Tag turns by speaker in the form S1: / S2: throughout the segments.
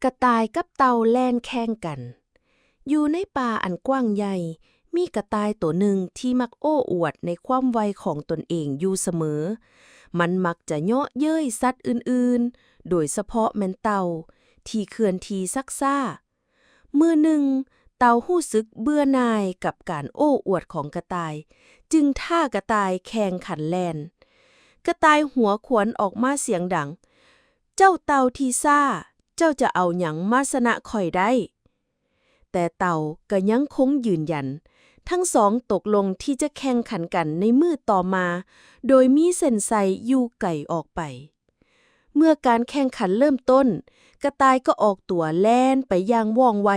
S1: กระต่ายกับเต่าแล่นแข่งกัน อยู่ในป่าอันกว้างใหญ่ มีกระต่ายตัวหนึ่งที่มักโอ้อวดในความไวของตนเองอยู่เสมอ มันมักจะเยาะเย้ยสัตว์อื่นๆ โดยเฉพาะแม่นเต่าที่เคลื่อนที่ซักซ่ามื้อหนึ่งเต่ารู้สึกเบื่อหน่ายกับการโอ้อวดของกระต่าย จึงท่ากระต่ายแข่งขันแล่น กระต่ายหัวขวนออกมาเสียงดัง เจ้าเต่าที่ซ่า เจ้าจะเอาหยังมาชนะข่อยได้ แต่เต่าก็ยังคงยืนยัน ทั้งสองตกลงที่จะแข่งขันกันในมื้อต่อมา โดยมีเส้นชัยอยู่ไกลออกไป เมื่อการแข่งขันเริ่มต้น กระต่ายก็ออกตัวแล่นไปอย่างว่องไว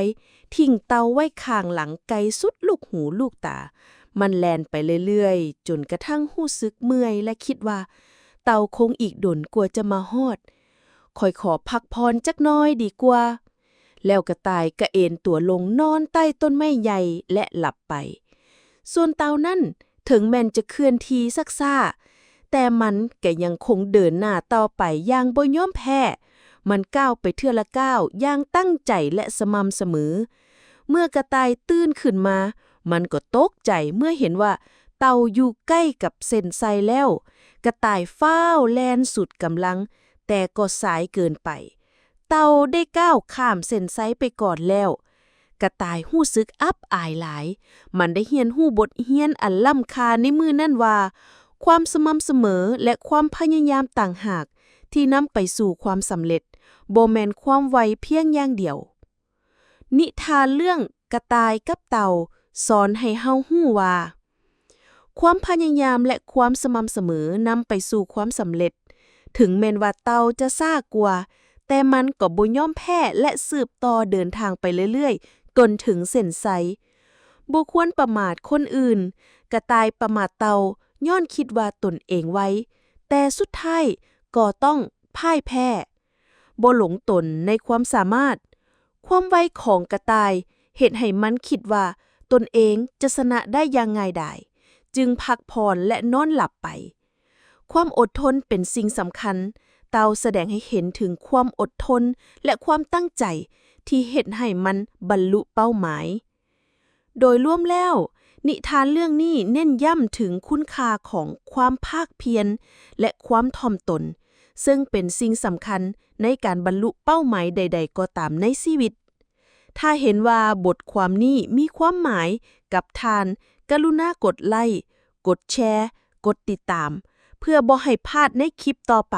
S1: ทิ้งเต่าไว้ข้างหลังไกลสุดลูกหูลูกตา มันแล่นไปเรื่อยๆ จนกระทั่งรู้สึกเมื่อยและคิดว่า เต่าคงอีกดนกว่าจะมาฮอดข่อยขอพักพรจักหน้อยดีกว่า แล้วกระต่ายก็เอนตัวลงนอนใต้ต้นไม้ใหญ่และหลับไป ส่วนเต่านั้นถึงแม้นจะเคลื่อนที่ซักซ่า แต่มันก็ยังคงเดินหน้าต่อไปอย่างบ่ยอมแพ้ มันก้าวไปเทื่อละก้าวอย่างตั้งใจและสม่ำเสมอ เมื่อกระต่ายตื่นขึ้นมา มันก็ตกใจเมื่อเห็นว่าเต่าอยู่ใกล้กับเส้นชัยแล้ว กระต่ายฟ้าวแล่นสุดกำลัง แต่ก็สายเกินไป เต่าได้ก้าวข้ามเส้นชัยไปก่อนแล้ว กระต่ายรู้สึกอับอายหลาย มันได้เรียนรู้บทเรียนอันล้ำค่าในมื้อนั้นว่า ความสม่ำเสมอและความพยายามต่างหากที่นำไปสู่ความสำเร็จบ่แม่นความไวเพียงอย่างเดียว นิทานเรื่องกระต่ายกับเต่าสอนให้เฮารู้ว่า ความพยายามและความสม่ำเสมอนำไปสู่ความสำเร็จ ถึงแม้นว่าเต่าจะซ่ากว่า แต่มันก็บ่ยอมแพ้และสืบต่อเดินทางไปเรื่อยๆจนถึงเส้นชัยบ่ควรประมาทคนอื่น กระต่ายประมาทเต่าย้อนคิดว่าตนเองไว แต่สุดท้ายก็ต้องพ่ายแพ้บ่หลงตนในความสามารถ ความไวของกระต่ายเฮ็ดให้มันคิดว่าตนเองจะชนะได้อย่างง่ายดาย จึงพักผ่อนและนอนหลับไป ความอดทนเป็นสิ่งสำคัญ เต่าแสดงให้เห็นถึงความอดทนและความตั้งใจที่เฮ็ดให้มันบรรลุเป้าหมาย โดยรวมแล้ว นิทานเรื่องนี้เน้นย้ำถึงคุณค่าของความภาคเพียรและความถ่อมตน ซึ่งเป็นสิ่งสำคัญในการบรรลุเป้าหมายใดๆก็ตามในชีวิต ถ้าเห็นว่าบทความนี้มีความหมายกับท่าน กรุณากดไลค์ กดแชร์ กดติดตาม เพื่อบ่ให้พลาดในคลิปต่อไป